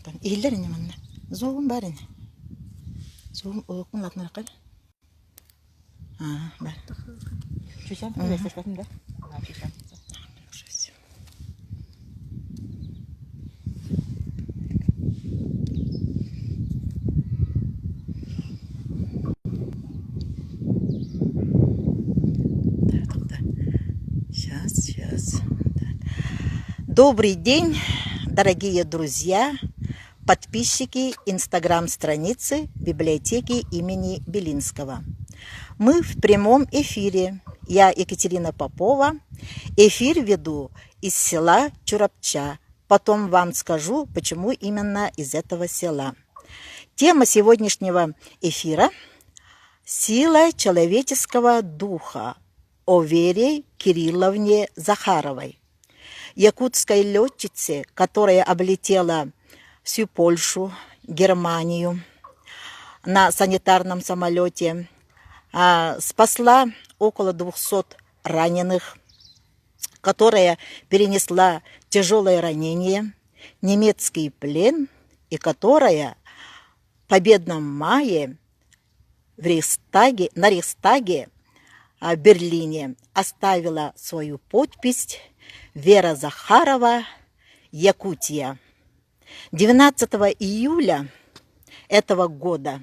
kan. Ihiler ni man. Zoom ba rin? Zoom o kung lat na kan. Ba. Чуть-чуть, весь как да? Сейчас. Добрый день, дорогие друзья, подписчики инстаграм-страницы библиотеки имени Белинского. Мы в прямом эфире. Я Екатерина Попова. Эфир веду из села Чурапча. Потом вам скажу, почему именно из этого села. Тема сегодняшнего эфира – сила человеческого духа о Вере Кирилловне Захаровой, якутской летчице, которая облетела всю Польшу, Германию на санитарном самолете, спасла около 200 раненых, которая перенесла тяжелое ранение, немецкий плен и которая в победном мае на Рейхстаге в Берлине оставила свою подпись «Вера Захарова, Якутия». 19 июля этого года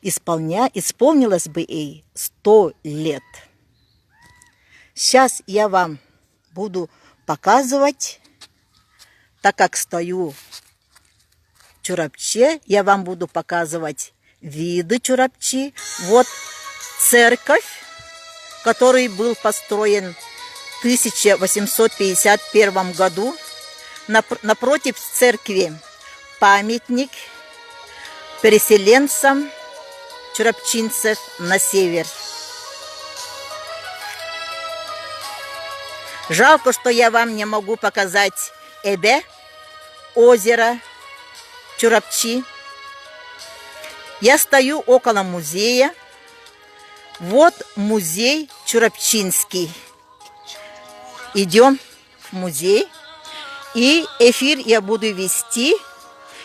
исполнилось бы ей 100 лет. Сейчас я вам буду показывать, так как стою в Чурапче, я вам буду показывать виды Чурапчи. Вот церковь, который был построен в 1851 году. Напротив церкви памятник переселенцам чурапчинцев на север. Жалко, что я вам не могу показать Эбе, озеро Чурапчи. Я стою около музея. Вот музей Чурапчинский. Идем в музей. И эфир я буду вести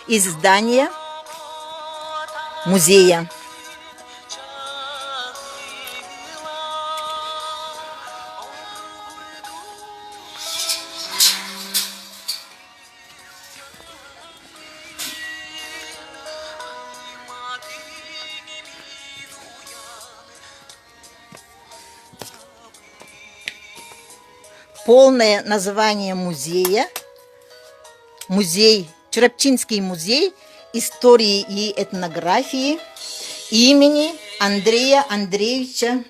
из здания музея. Полное название музея – Чурапчинский музей истории и этнографии имени Андрея Андреевича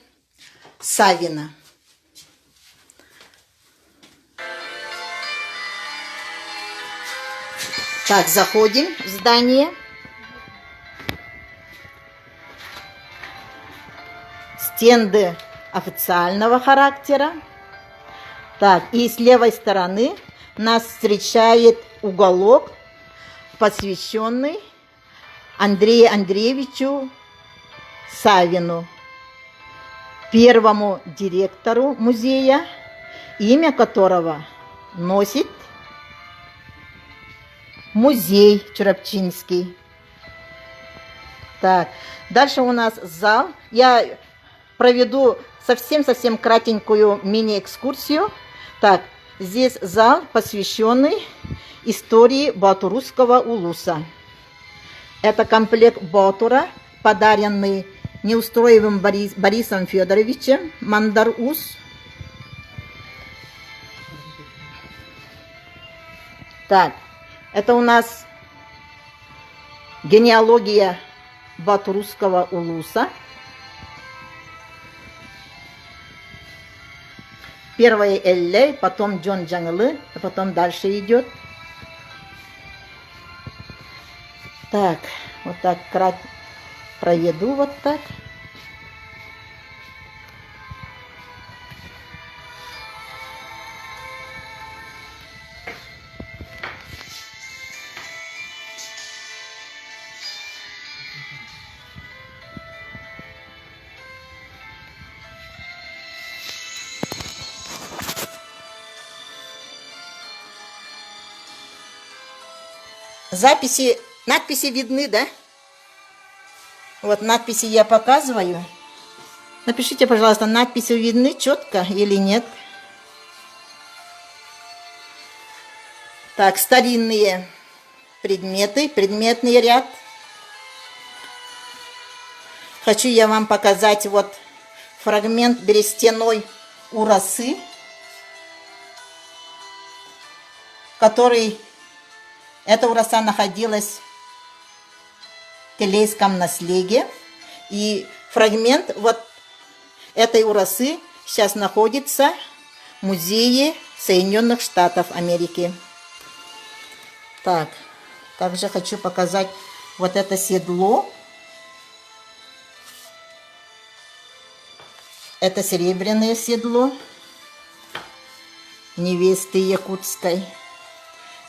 Савина. Так, заходим в здание. Стенды официального характера. Так, и с левой стороны нас встречает уголок, посвященный Андрею Андреевичу Савину, первому директору музея, имя которого носит музей Чурапчинский. Так, дальше у нас зал. Я проведу совсем кратенькую мини-экскурсию. Так, здесь зал, посвященный истории Батурусского улуса. Это комплект Батура, подаренный Неустроевым Борисом Федоровичем Мандар-Ус. Так, это у нас генеалогия Батурусского улуса. Первое Эллей, потом Джон Джанглы, а потом дальше идет. Так, вот так проведу вот так. надписи видны, да? Вот надписи я показываю. Напишите, пожалуйста, надписи видны четко или нет. Так, старинные предметы, предметный ряд. Хочу я вам показать вот фрагмент берестяной урасы, эта ураса находилась в Телейском наследии. И фрагмент вот этой урасы сейчас находится в музее Соединенных Штатов Америки. Так, также хочу показать вот это седло. Это серебряное седло невесты якутской.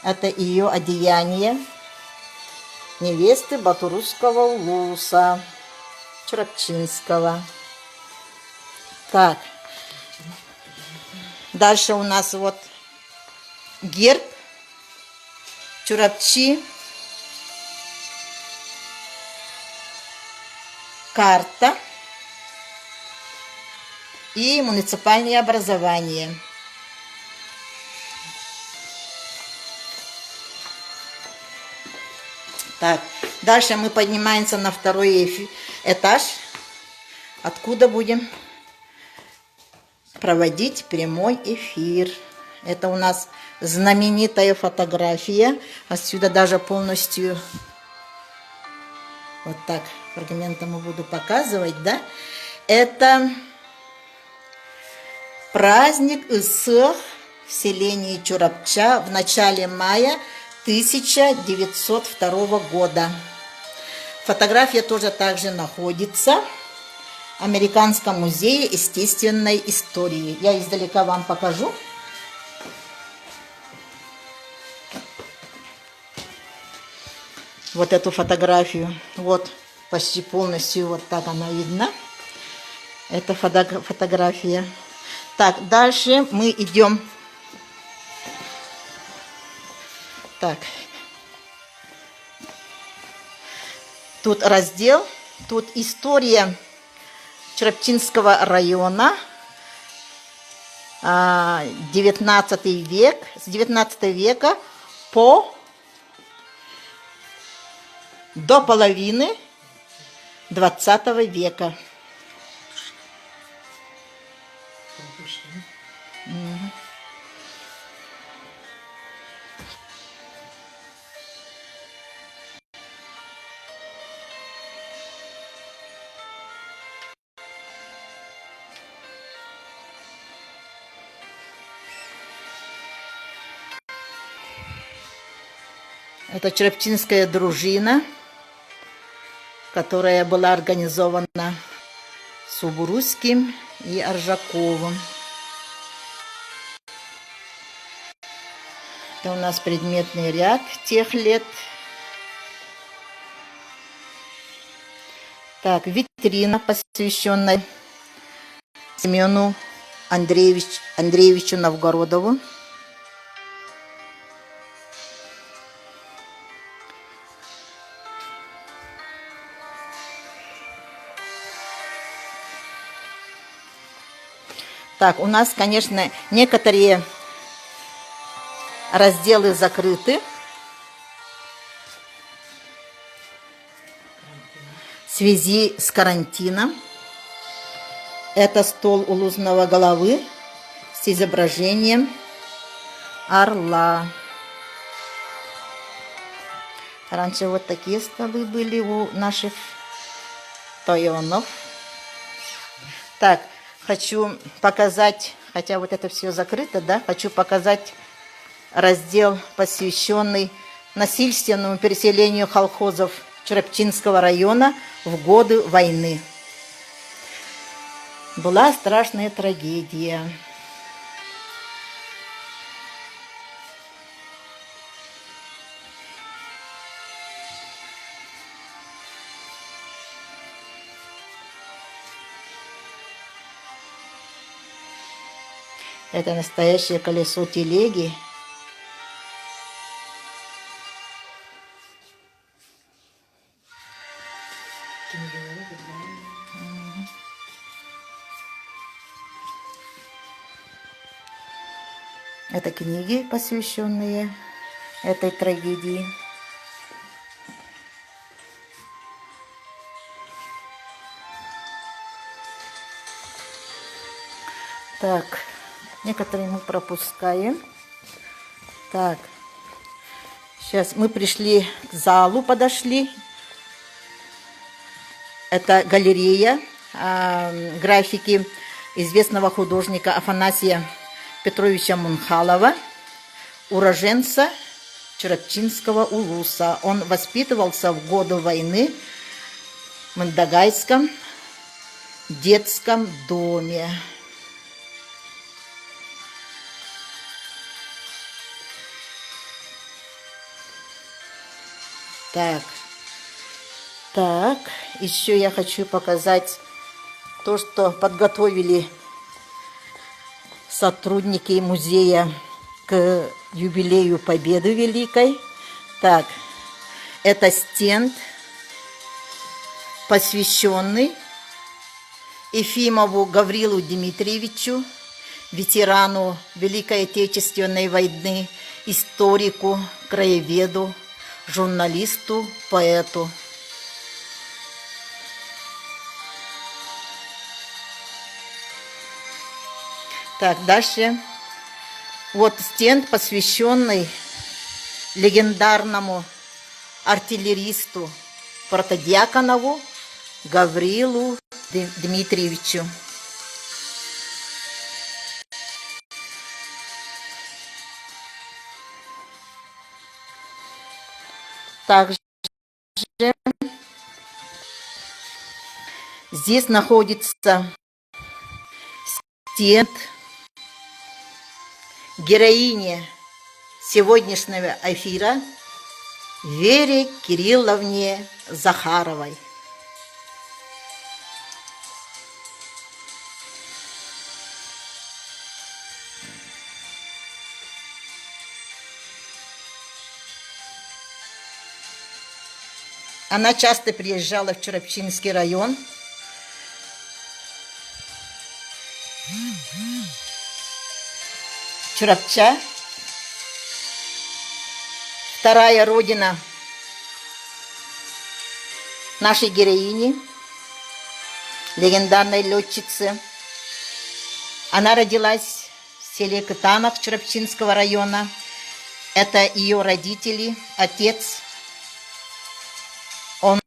Это ее одеяние невесты Батурусского улуса Чурапчинского. Так, дальше у нас вот герб Чурапчи, карта и муниципальное образование. Так, дальше мы поднимаемся на второй этаж, откуда будем проводить прямой эфир. Это у нас знаменитая фотография. Отсюда даже полностью вот так фрагментом буду показывать, да? Это праздник Исых в селении Чурапча в начале мая 1902 года. Фотография тоже также находится в Американском музее естественной истории. Я издалека вам покажу. Вот эту фотографию. Вот почти полностью вот так она видна. Это фотография. Так, дальше мы идем. Так. Тут раздел, тут история Чурапчинского района, 19 век, с 19 века до половины 20 века. Это Чурапчинская дружина, которая была организована Субурусским и Аржаковым. Это у нас предметный ряд тех лет. Так, витрина, посвященная Семену Андреевичу Новгородову. Так, у нас, конечно, некоторые разделы закрыты. В связи с карантином. Это стол улузного головы с изображением орла. Раньше вот такие столы были у наших тойонов. Так, хочу показать, хотя вот это все закрыто, да, хочу показать раздел, посвященный насильственному переселению колхозов Чурапчинского района в годы войны. Была страшная трагедия. Это настоящее колесо телеги. Это книги, посвященные этой трагедии. Так, некоторые мы пропускаем. Так, сейчас мы пришли к залу, подошли. Это галерея графики известного художника Афанасия Петровича Мунхалова, уроженца Чарапчинского улуса. Он воспитывался в годы войны в Мандагайском детском доме. Так, еще я хочу показать то, что подготовили сотрудники музея к юбилею Победы Великой. Так, это стенд, посвященный Ефимову Гаврилу Дмитриевичу, ветерану Великой Отечественной войны, историку, краеведу, журналисту, поэту. Так, дальше. Вот стенд, посвященный легендарному артиллеристу Протодьяконову Гаврилу Дмитриевичу. Также здесь находится стенд героини сегодняшнего эфира Вере Кирилловне Захаровой. Она часто приезжала в Чарапчинский район. Чарапча, вторая родина нашей героини, легендарной летчицы. Она родилась в селе Кытанов Чарапчинского района. Это ее родители, отец, он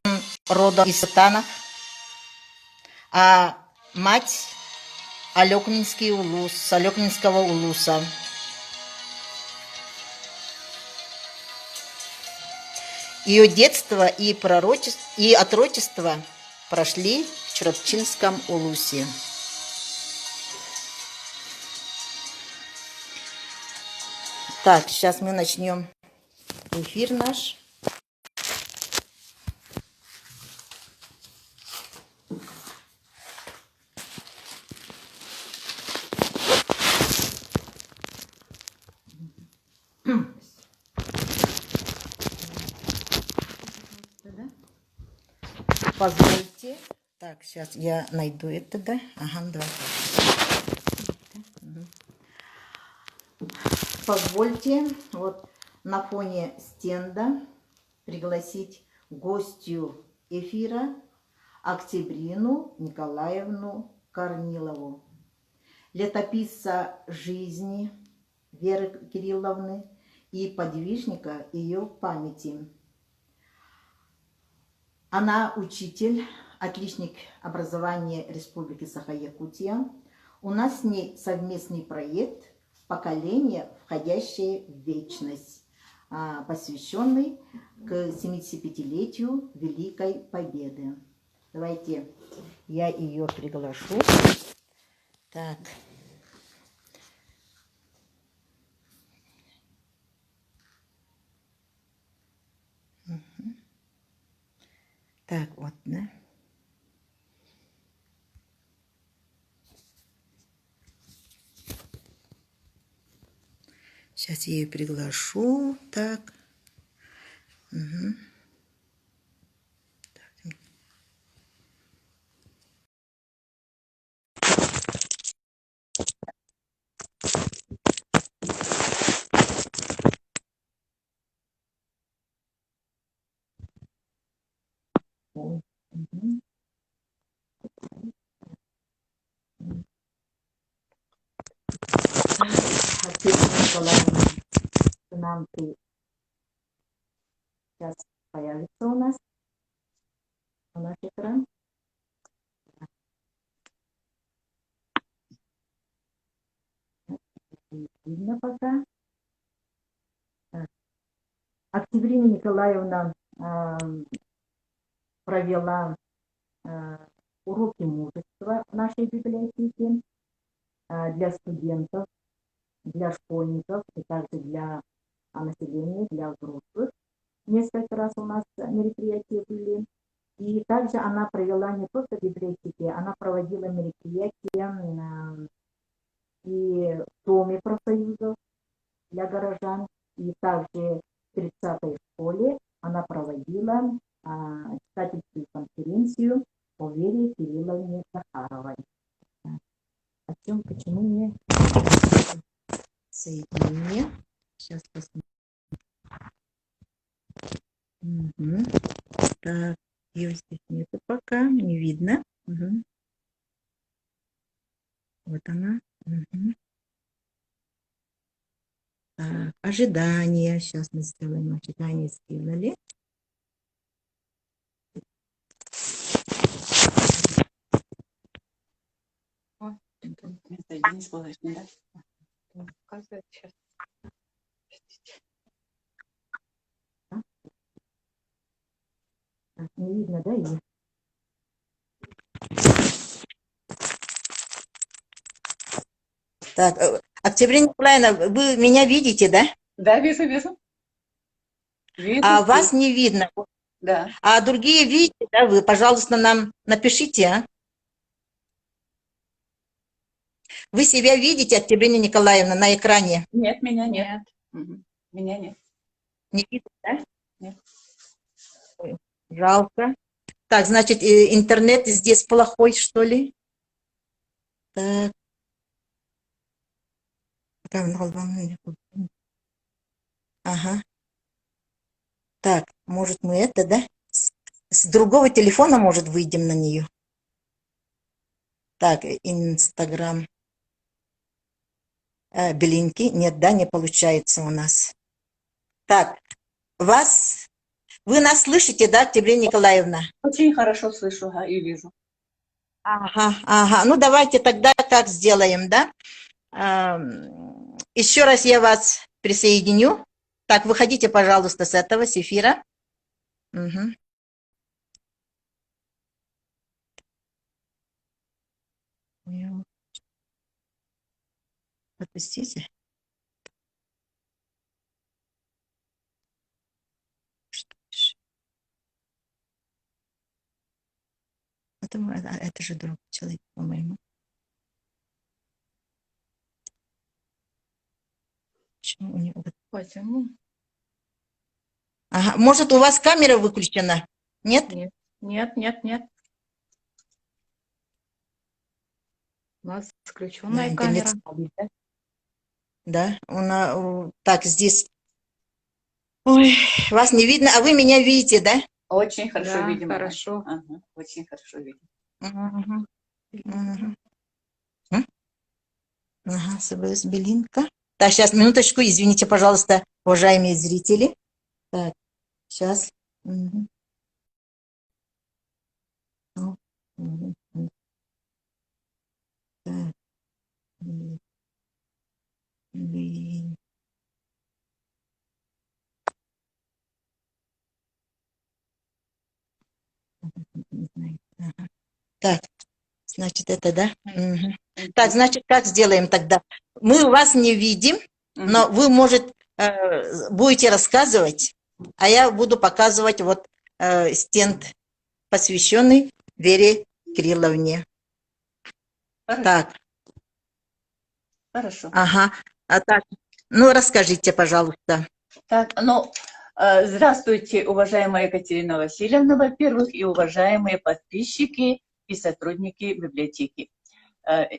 родом из Кытанов, а мать Алекминский улус, с Алекминского улуса. Ее детство и отрочество прошли в Чарапчинском улусе. Так, сейчас мы начнем эфир наш. Позвольте. Так, сейчас я найду это, да? Ага, давай. Позвольте вот на фоне стенда пригласить гостью эфира Октябрину Николаевну Корнилову, летописца жизни Веры Кирилловны и подвижника ее памяти. Она учитель, отличник образования Республики Саха-Якутия. У нас с ней совместный проект «Поколение, входящее в вечность», посвященный к 75-летию Великой Победы. Давайте я ее приглашу. Так. Так, вот, да. Сейчас я ее приглашу. Так. Угу. Так. Ой, мгм. Катерина Николаевна, к нам сейчас появится у нас наш экран. Не видно пока. Так. Октябрина Николаевна провела уроки мужества в нашей библиотеке для студентов, для школьников и также для населения, для взрослых. Несколько раз у нас мероприятия были. И также она провела не только в библиотеке, она проводила мероприятия и в Доме профсоюзов для горожан, и также в 30-й школе она проводила читательскую конференцию о Вере Кирилловне Захаровой. О чем, почему не соединение? Сейчас посмотрим. Угу. Так, ее здесь нету пока, не видно. Угу. Вот она. Угу. Так, ожидание. Сейчас мы сделаем ожидание. Сделали. Показывает сейчас. Так, не видно, да, ее? Так, Октябрина Николаевна, вы меня видите, да? Да, вижу, вижу. А Вижу. вас не видно. Да. А другие видите, да? Вы, пожалуйста, нам напишите, а? Вы себя видите, Октябрина Николаевна, на экране? Нет, меня нет. Мгм. Меня нет. Не видно, да? Нет. Ой, жалко. Так, значит, интернет здесь плохой, что ли? Так. Ага. Так, может, мы это, да? С другого телефона, может, выйдем на нее? Так, Инстаграм. Белинки. Нет, да, не получается у нас. Так, вы нас слышите, да, Октябрина Николаевна? Очень хорошо слышу, ага, и вижу. Ага, ага. Ну, давайте тогда так сделаем, да? Еще раз я вас присоединю. Так, выходите, пожалуйста, с этого, с эфира. Угу. Отпустите. Это же другой человек, по-моему. Почему у него... Почему? Ага. Может, у вас камера выключена? Нет? Нет, нет, нет, нет. У нас Да, включенная интернет камера. слабый, да? Да, так, здесь... Ой, вас не видно, а вы меня видите, да? Очень хорошо Да, видим. хорошо. Ага, очень хорошо видим. Угу. Угу. Ага, СБС Белинка. Так, сейчас, минуточку, извините, пожалуйста, уважаемые зрители. Так, сейчас. Угу. Угу. Так. Блин. Не знаю. Ага. Так, значит, это, да? Угу. Так, значит, как сделаем тогда? Мы вас не видим, но вы, может, будете рассказывать, а я буду показывать вот стенд, посвященный Вере Кирилловне. Хорошо. Так, Хорошо. ага. А так, ну, расскажите, пожалуйста. Так, ну, здравствуйте, уважаемая Екатерина Васильевна, во-первых, и уважаемые подписчики и сотрудники библиотеки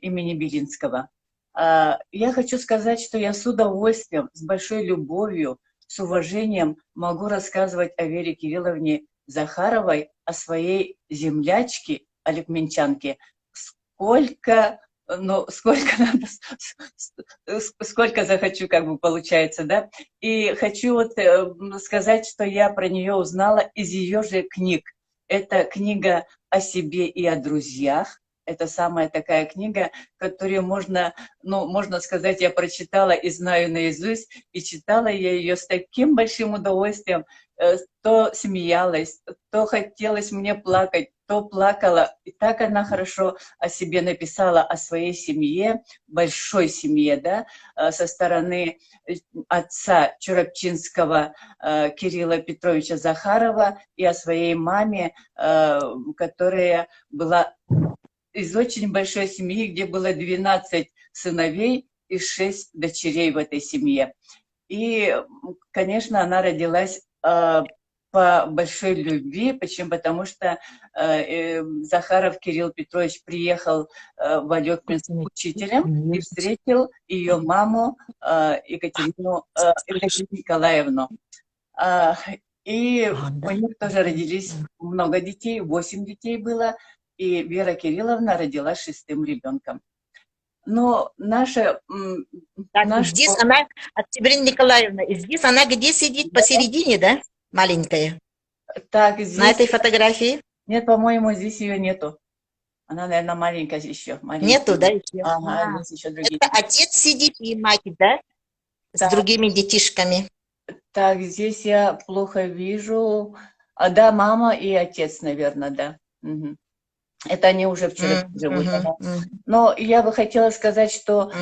имени Белинского. Я хочу сказать, что я с удовольствием, с большой любовью, с уважением могу рассказывать о Вере Кирилловне Захаровой о своей землячке, аликминчанке, сколько, ну, сколько надо, сколько захочу, как бы получается, да. И хочу вот сказать, что я про нее узнала из ее же книг. Это книга о себе и о друзьях. Это самая такая книга, которую можно, ну, можно сказать, я прочитала и знаю наизусть, и читала я ее с таким большим удовольствием, то смеялась, то хотелось мне плакать, то плакала. И так она хорошо о себе написала, о своей семье, большой семье, да, со стороны отца Чурапчинского Кирилла Петровича Захарова и о своей маме, которая была из очень большой семьи, где было 12 сыновей и 6 дочерей в этой семье. И, конечно, она родилась по большой любви. Почему? Потому что Захаров Кирилл Петрович приехал в Алекминск учителем и встретил ее маму Екатерину Николаевну. И у них тоже родились много детей, 8 детей было, и Вера Кирилловна родилась 6-м ребенком. Но наша... Так, здесь она, Октябрина Николаевна, и здесь она где сидит? Посередине, да? Маленькая. Так, здесь... На этой фотографии? Нет, по-моему, здесь ее нету. Она, наверное, маленькая еще. Маленькая. Нету, да? Еще? Ага, здесь еще другие. Это отец сидит и мать, да? Так. С другими детишками. Так, здесь я плохо вижу. Да, мама и отец, наверное, да. Угу. Это они уже вчера живут. Но я бы хотела сказать, что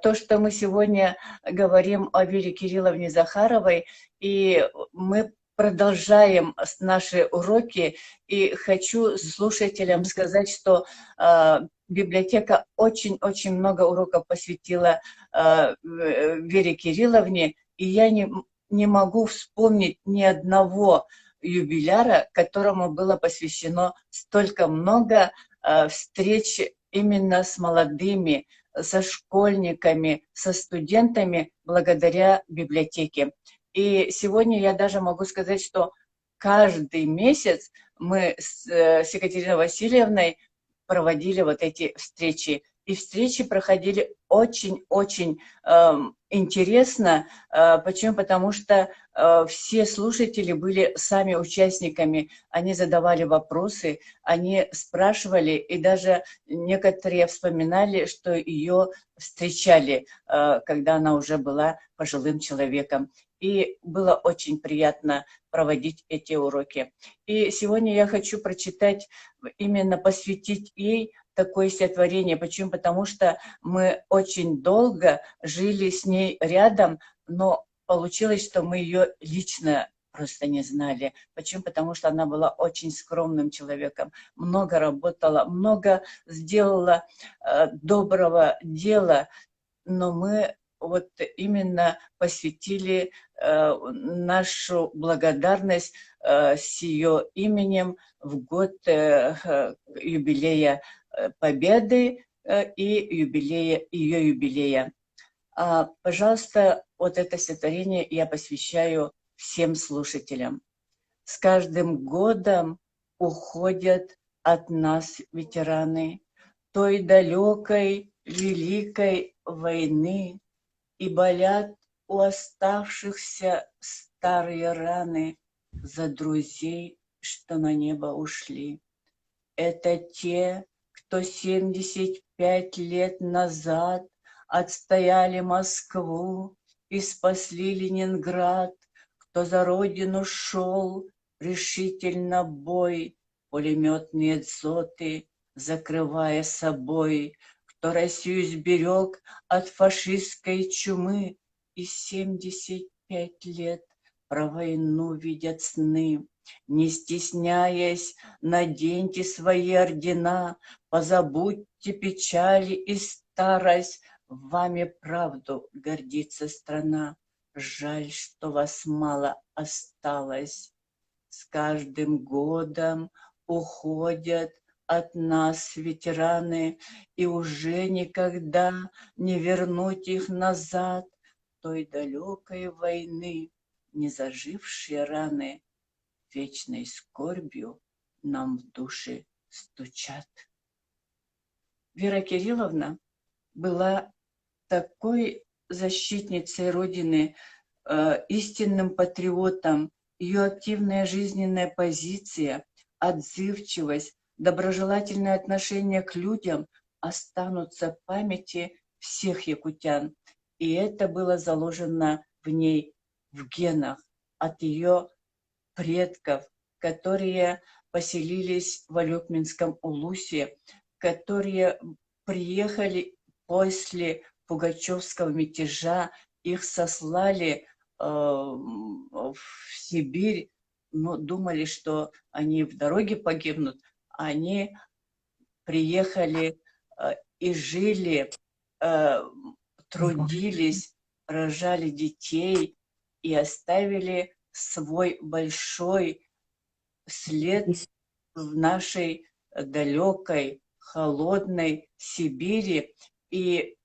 то, что мы сегодня говорим о Вере Кирилловне Захаровой, и мы продолжаем наши уроки, и хочу слушателям сказать, что библиотека очень-очень много уроков посвятила Вере Кирилловне, и я не могу вспомнить ни одного юбиляра, которому было посвящено столько много встреч именно с молодыми, со школьниками, со студентами благодаря библиотеке. И сегодня я даже могу сказать, что каждый месяц мы с Екатериной Васильевной проводили вот эти встречи. И встречи проходили очень-очень интересно. Почему? Потому что все слушатели были сами участниками. Они задавали вопросы, они спрашивали, и даже некоторые вспоминали, что ее встречали, когда она уже была пожилым человеком. И было очень приятно проводить эти уроки. И сегодня я хочу прочитать, именно посвятить ей такое стихотворение. Почему? Потому что мы очень долго жили с ней рядом, но получилось, что мы ее лично просто не знали. Почему? Потому что она была очень скромным человеком, много работала, много сделала доброго дела, но мы вот именно посвятили нашу благодарность с ее именем в год юбилея Победы и ее юбилея. Пожалуйста, вот это стихотворение я посвящаю всем слушателям. С каждым годом уходят от нас ветераны той далекой великой войны, и болят у оставшихся старые раны за друзей, что на небо ушли. Это те, кто 75 лет назад отстояли Москву и спасли Ленинград, кто за родину шел решительно бой, пулеметные дзоты закрывая собой, кто Россию сберег от фашистской чумы, и 75 лет про войну видят сны. Не стесняясь, наденьте свои ордена, позабудьте печали и старость, вами правду гордится страна. Жаль, что вас мало осталось. С каждым годом уходят от нас ветераны, и уже никогда не вернуть их назад той далекой войны, не зажившие раны. вечной скорбью нам в души стучат. Вера Кирилловна была такой защитницей Родины, истинным патриотом. Ее активная жизненная позиция, отзывчивость, доброжелательное отношение к людям останутся в памяти всех якутян. И это было заложено в ней, в генах, от ее предков, которые поселились в Алёкминском улусе, которые приехали после Пугачевского мятежа, их сослали в Сибирь, но думали, что они в дороге погибнут. Они приехали и жили, трудились, рожали детей и оставили свой большой след в нашей далекой, холодной Сибири. И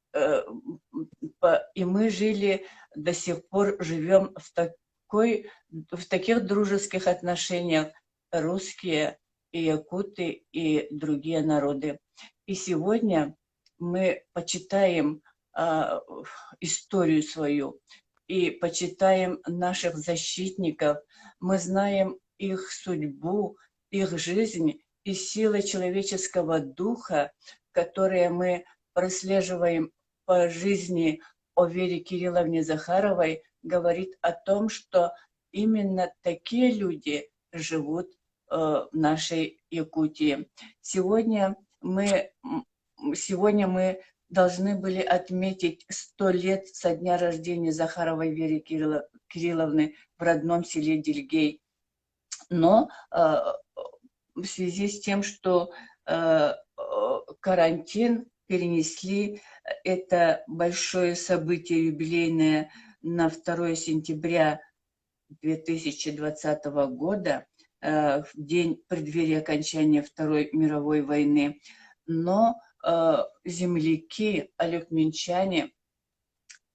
мы жили, до сих пор живем в таких дружеских отношениях, русские и якуты и другие народы. И сегодня мы почитаем историю свою и почитаем наших защитников. Мы знаем их судьбу, их жизнь и силы человеческого духа, которые мы прослеживаем по жизни о Вере Кирилловне Захаровой, говорит о том, что именно такие люди живут в нашей Якутии. Сегодня мы должны были отметить 100 лет со дня рождения Захаровой Веры Кирилловны в родном селе Дильгей. Но в связи с тем, что карантин перенесли, это большое событие юбилейное на 2 сентября 2020 года, в день преддверия окончания Второй мировой войны. Но земляки, алёкминчане,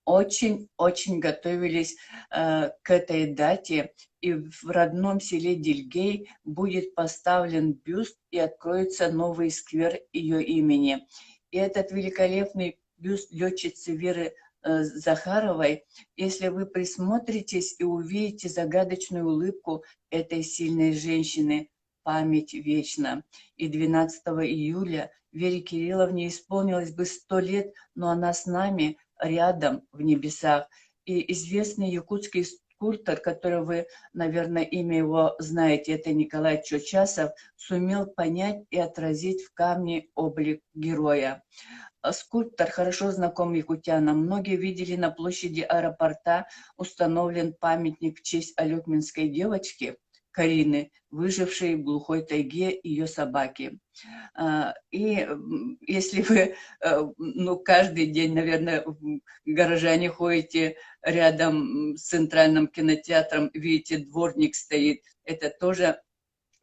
очень готовились к этой дате, и в родном селе Дильгей будет поставлен бюст и откроется новый сквер ее имени. И этот великолепный бюст летчицы Веры Захаровой, если вы присмотритесь и увидите загадочную улыбку этой сильной женщины, память вечна. И 12 июля Вере Кирилловне исполнилось бы 100 лет, но она с нами, рядом в небесах. И известный якутский скульптор, который вы, наверное, имя его знаете, это Николай Чочасов, сумел понять и отразить в камне облик героя. Скульптор хорошо знаком якутянам. Многие видели на площади аэропорта установлен памятник в честь алёкминской девочки Карины, выжившей в глухой тайге, ее собаки. И если вы каждый день, наверное, горожане ходите рядом с центральным кинотеатром, видите, дворник стоит, это тоже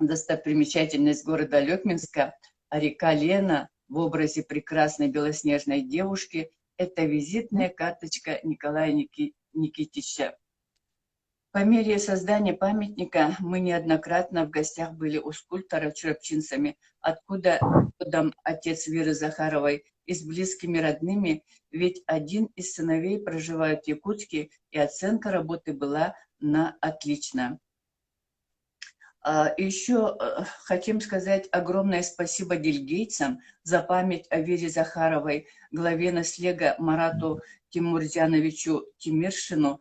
достопримечательность города Алёкминска, а река Лена в образе прекрасной белоснежной девушки – это визитная карточка Николая Никитича. По мере создания памятника мы неоднократно в гостях были у скульптора чурапчинцами, откуда родом отец Веры Захаровой, и с близкими родными, ведь один из сыновей проживает в Якутске, и оценка работы была на отлично. Еще хотим сказать огромное спасибо дильгейцам за память о Вере Захаровой, главе наслега Марату Тимурзяновичу Тимиршину.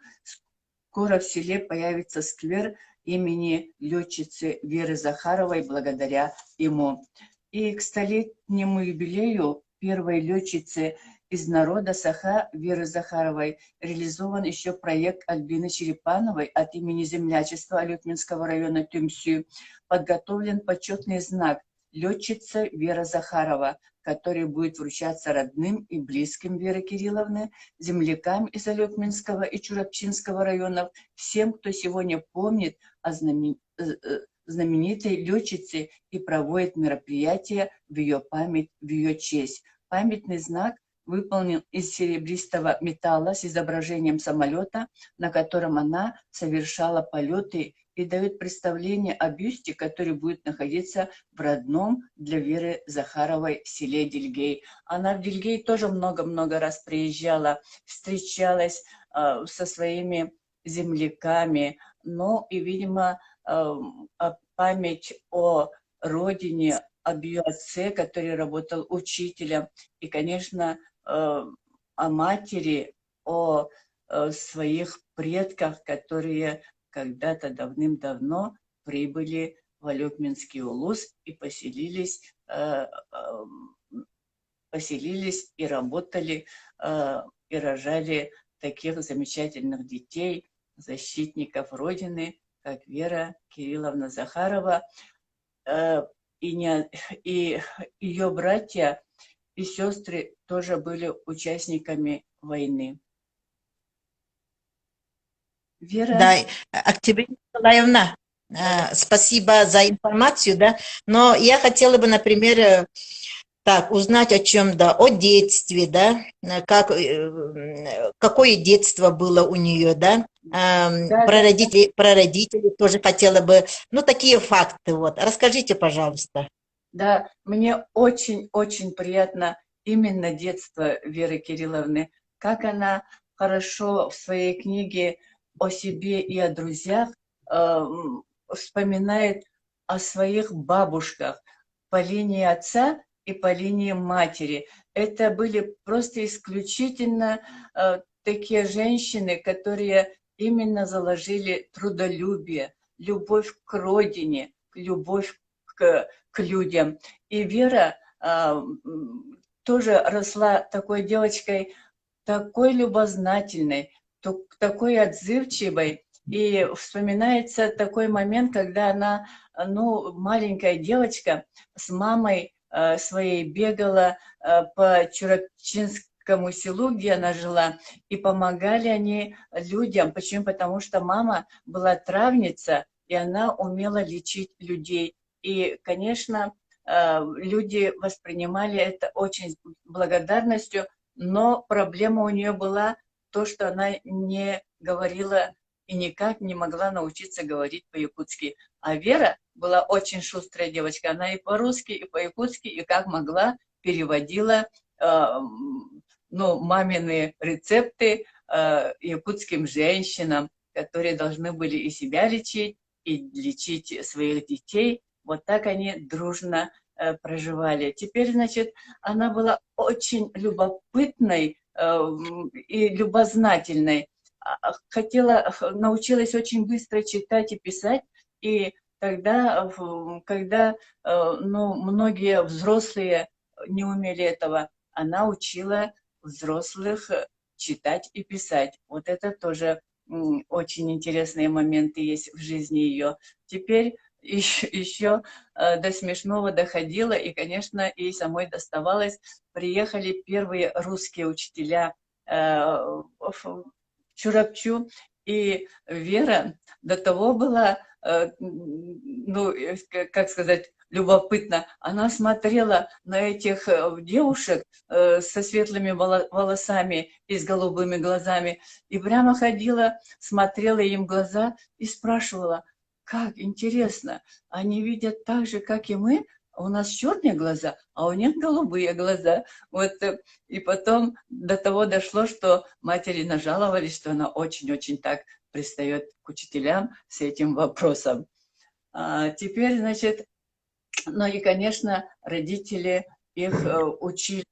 Скоро в селе появится сквер имени летчицы Веры Захаровой благодаря ему. И к столетнему юбилею первой летчицы из народа Саха Веры Захаровой реализован еще проект Альбины Черепановой от имени землячества Алёкминского района Тюмсю. Подготовлен почетный знак «Летчица Вера Захарова», который будет вручаться родным и близким Веры Кирилловны, землякам из Алёкминского и Чурапчинского районов, всем, кто сегодня помнит о знаменитой летчице и проводит мероприятия в ее память, в ее честь. Памятный знак выполнен из серебристого металла с изображением самолета, на котором она совершала полеты и дают представление о бюсте, который будет находиться в родном для Веры Захаровой селе Дильгей. Она в Дильгей тоже много-много раз приезжала, встречалась со своими земляками, но и, видимо, память о родине, об ее отце, который работал учителем, и, конечно, о матери, о своих предках, которые когда-то давным-давно прибыли в Алёкминский улус и поселились и работали, и рожали таких замечательных детей, защитников Родины, как Вера Кирилловна Захарова. И ее братья и сестры тоже были участниками войны. Вера... Да, Октября Николаевна, спасибо за информацию, да, но я хотела бы, например, так, узнать о чем, да, о детстве, да, какое детство было у нее, да, про родителей тоже хотела бы, ну, такие факты, вот, расскажите, пожалуйста. Да, мне очень-очень приятно именно детство Веры Кирилловны, как она хорошо в своей книге о себе и о друзьях вспоминает о своих бабушках по линии отца и по линии матери. Это были просто исключительно такие женщины, которые именно заложили трудолюбие, любовь к родине, любовь к людям. И Вера тоже росла такой девочкой, такой любознательной, такой отзывчивой. И вспоминается такой момент, когда она, ну, маленькая девочка с мамой своей бегала по Чурапчинскому селу, где она жила, и помогали они людям. Почему? Потому что мама была травница, и она умела лечить людей. И, конечно, люди воспринимали это очень с благодарностью, но проблема у нее была то, что она не говорила и никак не могла научиться говорить по-якутски. А Вера была очень шустрая девочка. Она и по-русски, и по-якутски, и как могла переводила мамины рецепты якутским женщинам, которые должны были и себя лечить, и лечить своих детей. Вот так они дружно проживали. Теперь, значит, она была очень любопытной и любознательной. Научилась очень быстро читать и писать. И тогда, когда многие взрослые не умели этого, она учила взрослых читать и писать. Вот это тоже очень интересные моменты есть в жизни ее. Теперь еще до смешного доходило, и, конечно, ей самой доставалось. Приехали первые русские учителя в Чурапчу, и Вера до того была, как сказать, любопытно. Она смотрела на этих девушек со светлыми волосами и с голубыми глазами, и прямо ходила, смотрела им в глаза и спрашивала: как интересно, они видят так же, как и мы, у нас черные глаза, а у них голубые глаза. Вот, и потом до того дошло, что матери нажаловались, что она очень-очень так пристает к учителям с этим вопросом. Теперь, значит, ну и, конечно, родители их учили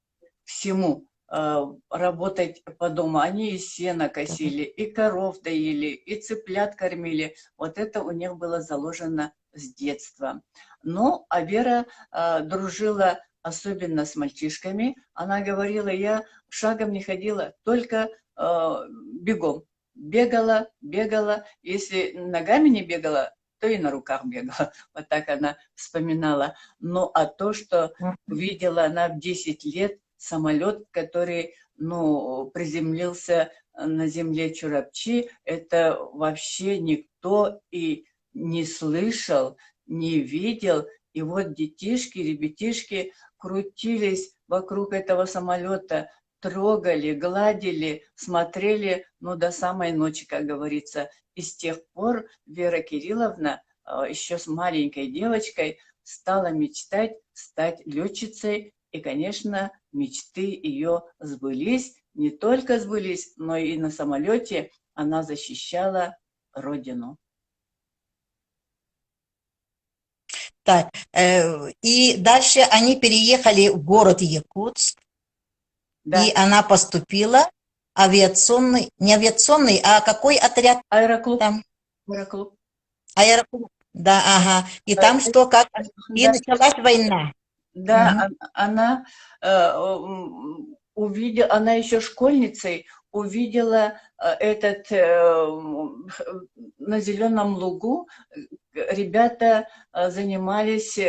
всему. Работать по дому. Они и сено косили, и коров доили, и цыплят кормили. Вот это у них было заложено с детства. Ну, а Вера дружила особенно с мальчишками. Она говорила: я шагом не ходила, только бегом. Бегала. Если ногами не бегала, то и на руках бегала. Вот так она вспоминала. Ну, а то, что увидела она в 10 лет, самолет, который, приземлился на земле Чурапчи, это вообще никто и не слышал, не видел. И вот детишки, ребятишки крутились вокруг этого самолета, трогали, гладили, смотрели, ну, до самой ночи, как говорится. И с тех пор Вера Кирилловна еще с маленькой девочкой стала мечтать стать летчицей. И, конечно, мечты ее сбылись. Не только сбылись, но и на самолете она защищала Родину. Так, и дальше они переехали в город Якутск, Да, и она поступила авиационный, не авиационный, а какой отряд аэроклуб. там? Аэроклуб. Аэроклуб. Да, ага. И Э, там что, как? И Да, началась война. да, Мгм. она увидела, она еще школьницей увидела на зеленом лугу ребята занимались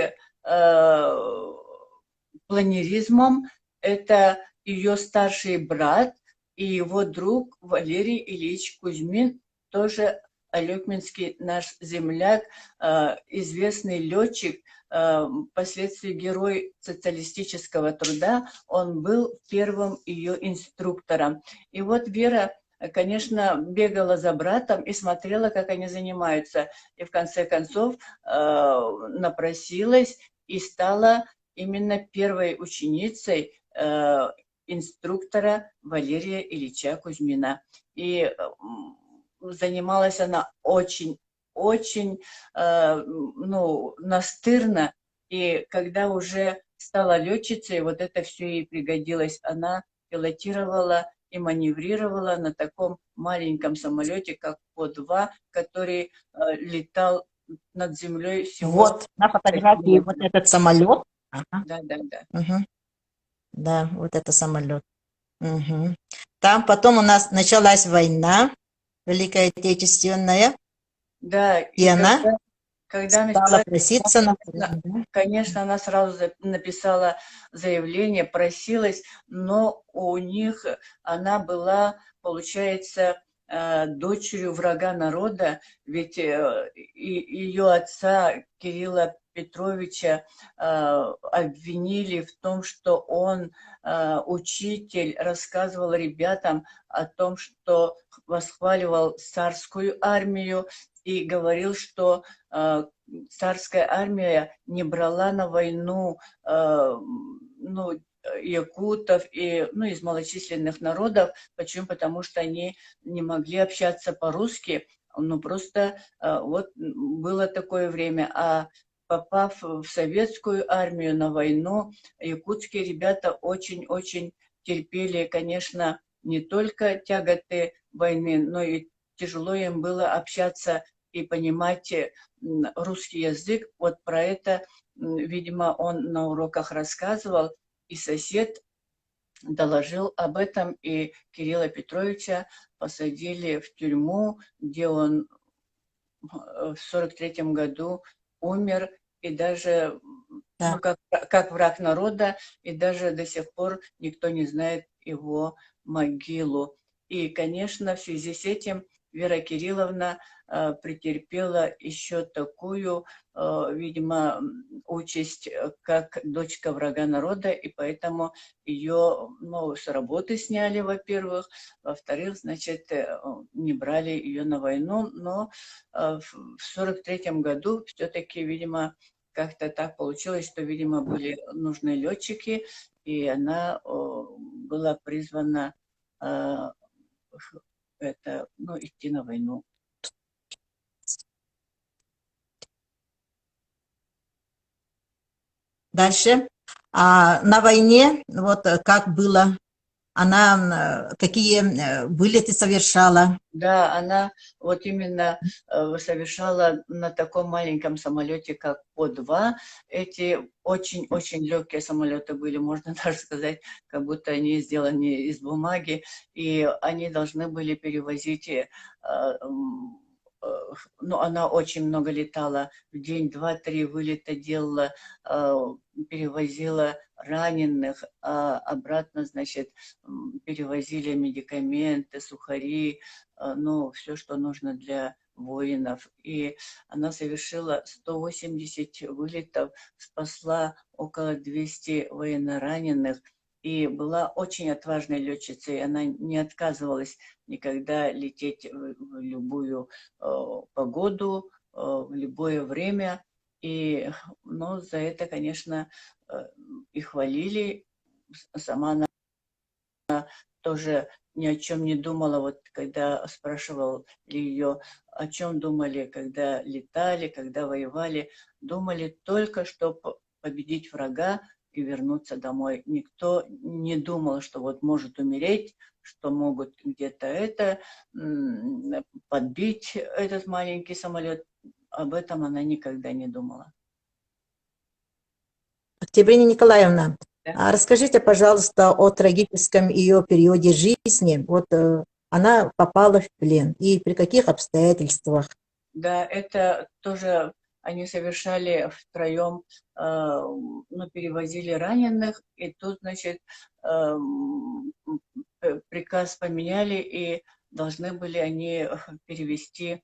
планеризмом. Это ее старший брат и его друг Валерий Ильич Кузьмин, тоже алёкминский наш земляк, известный летчик, впоследствии герой социалистического труда. Он был первым ее инструктором. И вот Вера, конечно, бегала за братом и смотрела, как они занимаются. И в конце концов напросилась и стала именно первой ученицей инструктора Валерия Ильича Кузьмина. И занималась она очень настырно. И когда уже стала летчицей, вот это все ей пригодилось. Она пилотировала и маневрировала на таком маленьком самолете, как По-2, который летал над землей всего. Вот на фотографии вот этот самолет. Ага. Да, да, да. Угу. Да, вот это самолет. Угу. Там потом у нас началась война, Великая Отечественная, Да, и она когда стала началась, проситься на фронт. конечно, она сразу написала заявление, просилась, но у них она была, получается, дочерью врага народа, ведь ее отца Кирилла Петровича обвинили в том, что он, учитель, рассказывал ребятам о том, что восхваливал царскую армию и говорил, что царская армия не брала на войну якутов и из малочисленных народов. Почему? Потому что они не могли общаться по-русски. Просто вот было такое время. А попав в советскую армию на войну, якутские ребята очень-очень терпели, конечно, не только тяготы войны, но и тяжело им было общаться и понимать русский язык. Вот про это, видимо, он на уроках рассказывал, и сосед доложил об этом, и Кирилла Петровича посадили в тюрьму, где он в 43-м году умер, и даже Да. как враг народа, и даже до сих пор никто не знает его могилу. И, конечно, в связи с этим Вера Кирилловна претерпела еще такую, видимо, участь, как дочка врага народа, и поэтому ее с работы сняли, во-первых, во-вторых, значит, не брали ее на войну, но в 43-м году все-таки, видимо, как-то так получилось, что, видимо, были нужны летчики, и она была призвана идти на войну. Дальше. А на войне, вот как было, она какие вылеты совершала? Да, она вот именно совершала на таком маленьком самолете, как По-2. Эти очень-очень легкие самолеты были, можно даже сказать, как будто они сделаны из бумаги, и они должны были перевозить, она очень много летала, в день 2-3 вылета делала, перевозила раненых, а обратно, значит, перевозили медикаменты, сухари, все, что нужно для воинов. И она совершила 180 вылетов, спасла около 200 военнораненых. и была очень отважной летчицей. Она не отказывалась никогда лететь в любую погоду, в любое время. И, ну, за это, конечно, и хвалили. Сама она тоже ни о чем не думала. Вот когда спрашивал ее, о чем думали, когда летали, когда воевали, думали только, что победить врага и вернуться домой. Никто не думал, что вот может умереть, что могут где-то это подбить этот маленький самолет. Об этом она никогда не думала. Октябрина Николаевна, Да. а расскажите, пожалуйста, о трагическом ее периоде жизни. Вот она попала в плен, и при каких обстоятельствах? Да, это тоже они совершали втроем, ну, перевозили раненых, и тут, значит, приказ поменяли, и должны были они перевести,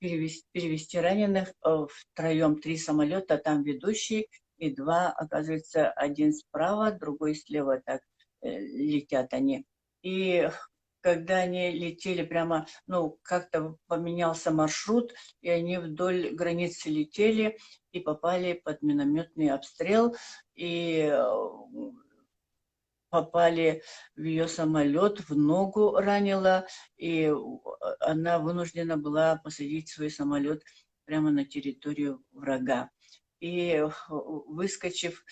перевести раненых втроем. 3 самолета, там ведущий, и 2, оказывается, один справа, другой слева, так летят они. И когда они летели прямо, ну, как-то поменялся маршрут, и они вдоль границы летели и попали под минометный обстрел, и попали в ее самолет, в ногу ранила, и она вынуждена была посадить свой самолет прямо на территорию врага. И, выскочив,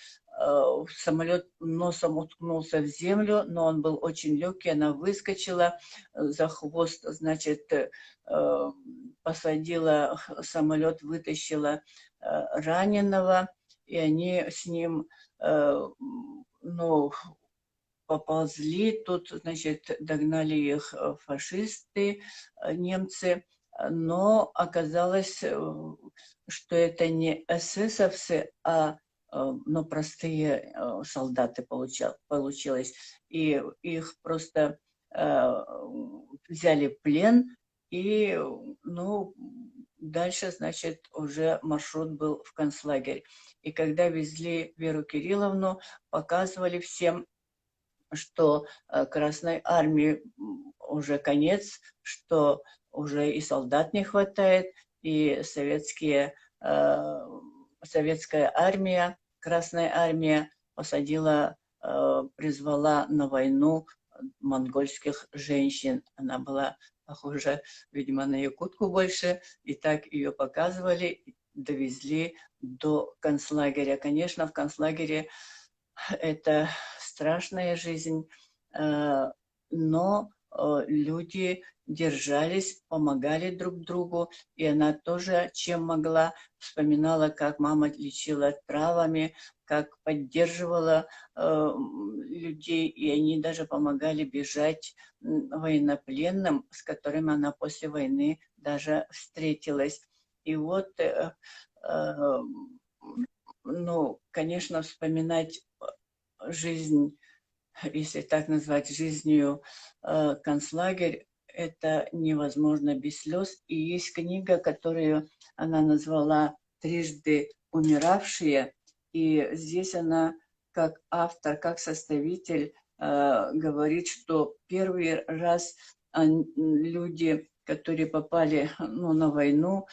самолет носом уткнулся в землю, но он был очень легкий, она выскочила за хвост, значит, посадила самолет, вытащила раненого, и они с ним, ну, поползли. Тут, значит, догнали их фашисты, немцы, но оказалось, что это не эсэсовцы, а ну, простые солдаты получилось. И их просто взяли в плен, и, ну, дальше, значит, уже маршрут был в концлагерь. И когда везли Веру Кирилловну, показывали всем, что Красной Армии уже конец, что уже и солдат не хватает, и советская армия, Красная Армия посадила, призвала на войну монгольских женщин. Она была похожа, видимо, на якутку больше, и так ее показывали, довезли до концлагеря. Конечно, в концлагере это страшная жизнь, но люди держались, помогали друг другу, и она тоже, чем могла, вспоминала, как мама лечила травами, как поддерживала людей, и они даже помогали бежать военнопленным, с которыми она после войны даже встретилась. И вот, ну, конечно, вспоминать жизнь, если так назвать жизнью, концлагерь, это невозможно без слез. И есть книга, которую она назвала «Трижды умиравшие», и здесь она как автор, как составитель говорит, что первый раз люди, которые попали, ну, на войну,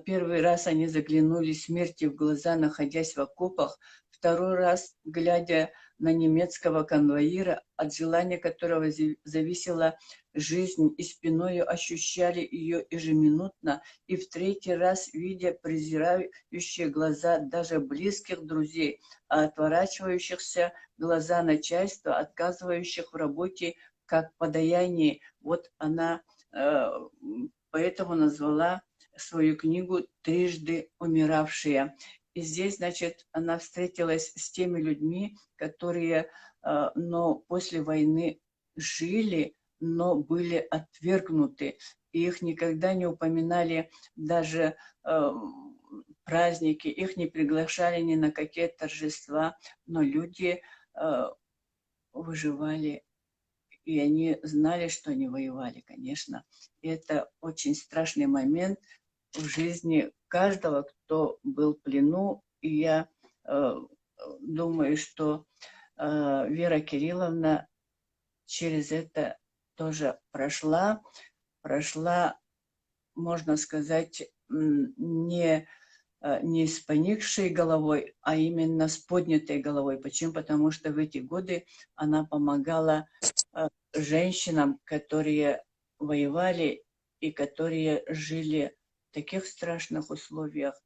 первый раз они заглянули смерти в глаза, находясь в окопах, второй раз, глядя на немецкого конвоира, от желания которого зависела жизнь, и спиною ощущали ее ежеминутно, и в третий раз, видя презирающие глаза даже близких друзей, а отворачивающихся глаза начальства, отказывающих в работе как подаяние. Вот она поэтому назвала свою книгу «Трижды умиравшие». И здесь, значит, она встретилась с теми людьми, которые, но после войны жили, но были отвергнуты. И их никогда не упоминали даже праздники, их не приглашали ни на какие торжества, но люди выживали, и они знали, что они воевали, конечно. И это очень страшный момент в жизни каждого, кто был в плену. И я думаю, что Вера Кирилловна через это тоже прошла, можно сказать, не с поникшей головой, а именно с поднятой головой. Почему? Потому что в эти годы она помогала женщинам, которые воевали и которые жили в таких страшных условиях.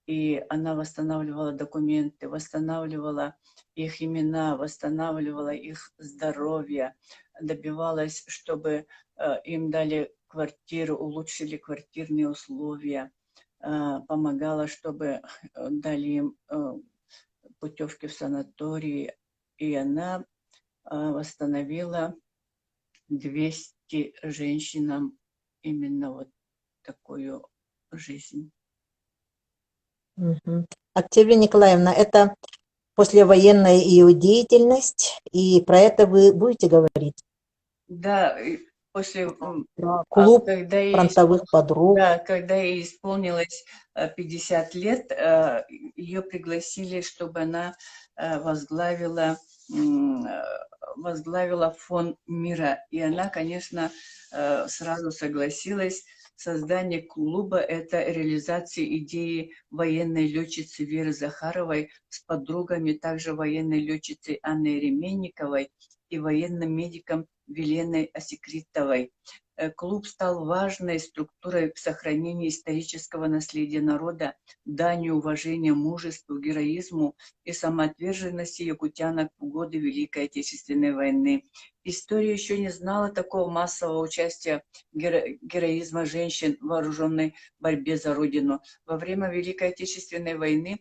И она восстанавливала документы, восстанавливала их имена, восстанавливала их здоровье, добивалась, чтобы им дали квартиру, улучшили квартирные условия, помогала, чтобы дали им путевки в санатории. И она восстановила 200 женщинам именно вот такую жизнь. Октября Николаевна, это послевоенная ее деятельность, и про это вы будете говорить? Да, после Клуб когда фронтовых подруг. Да, когда ей исполнилось 50 лет, ее пригласили, чтобы она возглавила фонд мира. И она, конечно, сразу согласилась. Создание клуба – это реализация идеи военной летчицы Веры Захаровой с подругами, также военной летчицей Анной Ременниковой и военным медиком Веленой Осекритовой. Клуб стал важной структурой в сохранении исторического наследия народа, данью уважения мужеству, героизму и самоотверженности якутянок в годы Великой Отечественной войны. История еще не знала такого массового участия героизма женщин в вооруженной борьбе за Родину. Во время Великой Отечественной войны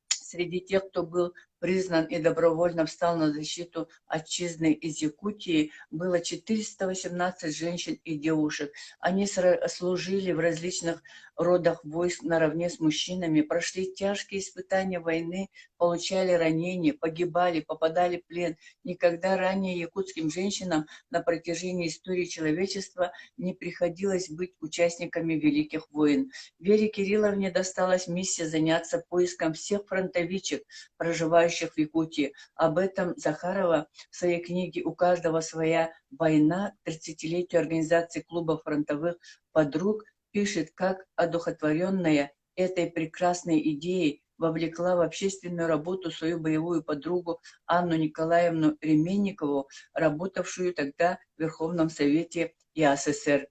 среди тех, кто был признан и добровольно встал на защиту отчизны из Якутии, было 418 женщин и девушек. Они служили в различных родах войск наравне с мужчинами, прошли тяжкие испытания войны, получали ранения, погибали, попадали в плен. Никогда ранее якутским женщинам на протяжении истории человечества не приходилось быть участниками великих войн. Вере Кирилловне досталась миссия заняться поиском всех фронтовичек, проживающих в Якутии. Об этом Захарова в своей книге «У каждого своя война» к 30-летию организации клуба фронтовых подруг пишет, как одухотворенная этой прекрасной идеей вовлекла в общественную работу свою боевую подругу Анну Николаевну Ременникову, работавшую тогда в Верховном Совете ЯССР.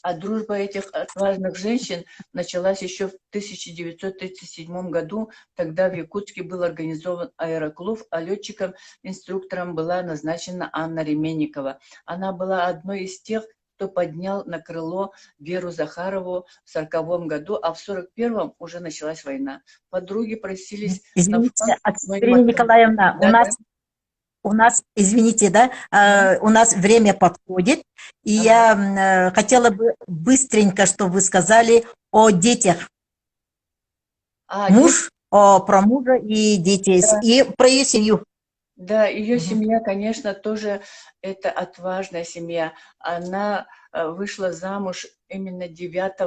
А дружба этих отважных женщин началась еще в 1937 году. Тогда в Якутске был организован аэроклуб, а летчиком-инструктором была назначена Анна Ременникова. Она была одной из тех, кто поднял на крыло Веру Захарову в 1940 году, а в 1941 уже началась война. Подруги просились Извините, на фронт. Екатерина Николаевна, у нас, извините, да, у нас время подходит, и я хотела бы быстренько, чтобы вы сказали о детях. Муж, про мужа и детей, и про ее семью. Да, ее семья, конечно, тоже это отважная семья. Она вышла замуж именно 9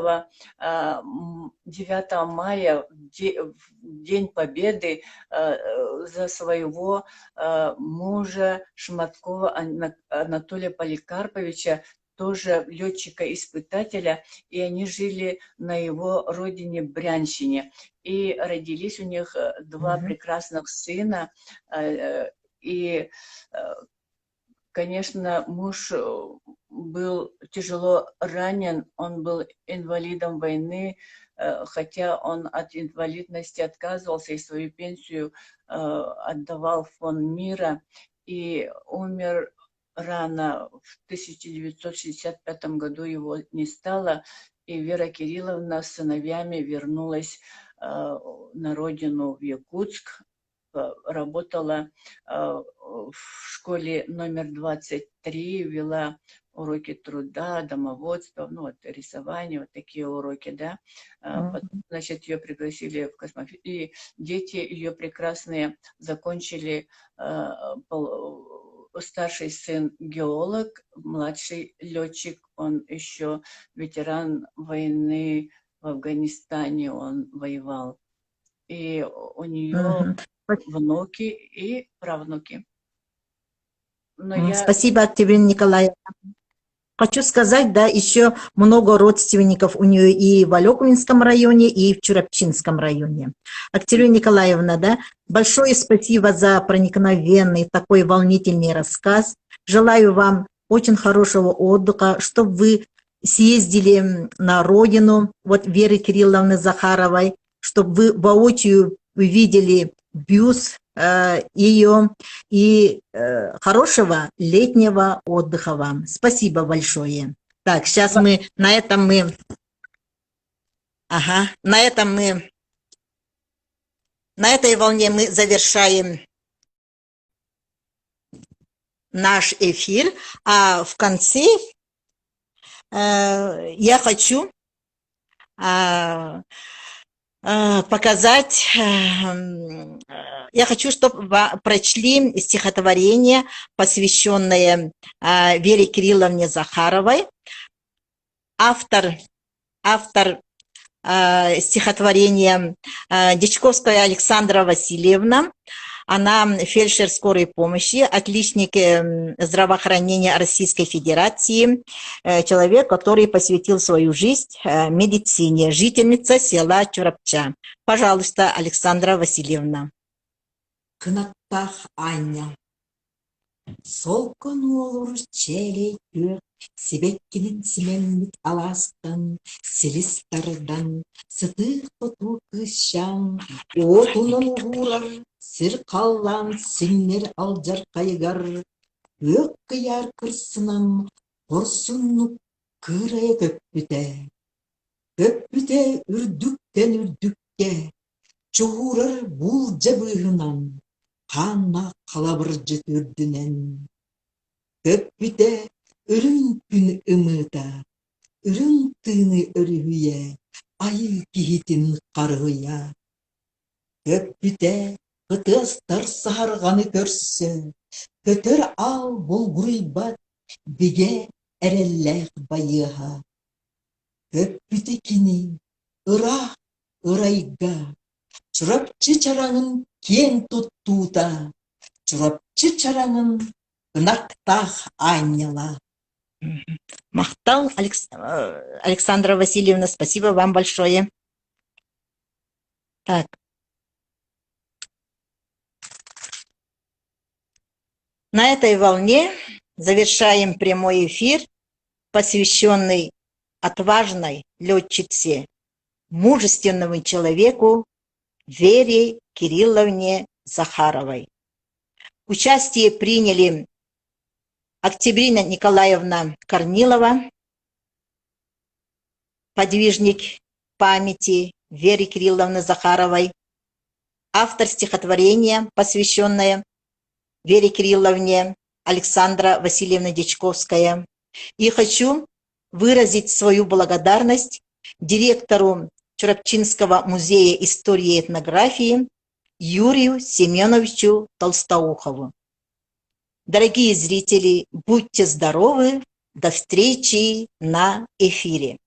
мая, в День Победы, за своего мужа Шматкова Анатолия Поликарповича, тоже летчика-испытателя, и они жили на его родине Брянщине. И родились у них 2 прекрасных сына. И, конечно, муж был тяжело ранен, он был инвалидом войны, хотя он от инвалидности отказывался и свою пенсию отдавал в фонд мира, и умер рано, в 1965 году его не стало, и Вера Кирилловна с сыновьями вернулась на родину в Якутск, работала в школе номер 23, вела уроки труда, домоводства, ну, вот, рисование, вот такие уроки, да. Потом, значит, ее пригласили в космофизику, и дети ее прекрасные закончили, старший сын геолог, младший летчик, он еще ветеран войны в Афганистане, он воевал. и у нее Мгм. внуки и правнуки. Но я Спасибо, Октябрина Николаевна. Хочу сказать, да, еще много родственников у нее и в Алекуминском районе, и в Чурапчинском районе. Октябрина Николаевна, да, большое спасибо за проникновенный, такой волнительный рассказ. Желаю вам очень хорошего отдыха, чтобы вы съездили на родину вот Веры Кирилловны Захаровой, чтобы вы воочию увидели бюст ее и хорошего летнего отдыха вам. Спасибо большое. Так, сейчас мы на этом мы на этой волне мы завершаем наш эфир, а в конце я хочу показать, я хочу, чтобы вы прочли стихотворение, посвященное Вере Кирилловне Захаровой. Автор стихотворения Дичковская Александра Васильевна. Она фельдшер скорой помощи, отличник здравоохранения Российской Федерации, человек, который посвятил свою жизнь медицине, жительница села Чурапча. Пожалуйста, Александра Васильевна. Кынаттах Аня. Солкын olur çelik gök, Себеккинин силенмит аластан, Селистардан, сытык поту кышан, Отунун урар, сир қаллан, Сиңнер алжар кайгар, Өк кыяр кырсынан, Корсуннук кырая Көппүте үрдүктен үрдүкке, Чуурар бул жабыгынан, Қанна қалабыр жетүрдүнен. Көппүте үрүн күн ымыта, үрүн тыны өрүгүе, айы кихитин каргыя. Көппүте кытыстар сарганы көрсө, көтөр ал болгуруйбат, биге эреллек байыга. Көппүте кини ыра ырайга, Чурапчы чараңын кен туттуута, Чурапчы чараңын ынактах Аняла. Махтал Александра Васильевна, спасибо вам большое. Так. На этой волне завершаем прямой эфир, посвященный отважной летчице, мужественному человеку Вере Кирилловне Захаровой. Участие приняли Октябрина Николаевна Корнилова, подвижник памяти Веры Кирилловны Захаровой, автор стихотворения, посвященное Вере Кирилловне, Александра Васильевна Дичковская. И хочу выразить свою благодарность директору Чурапчинского музея истории и этнографии Юрию Семеновичу Толстоухову. Дорогие зрители, будьте здоровы, до встречи на эфире.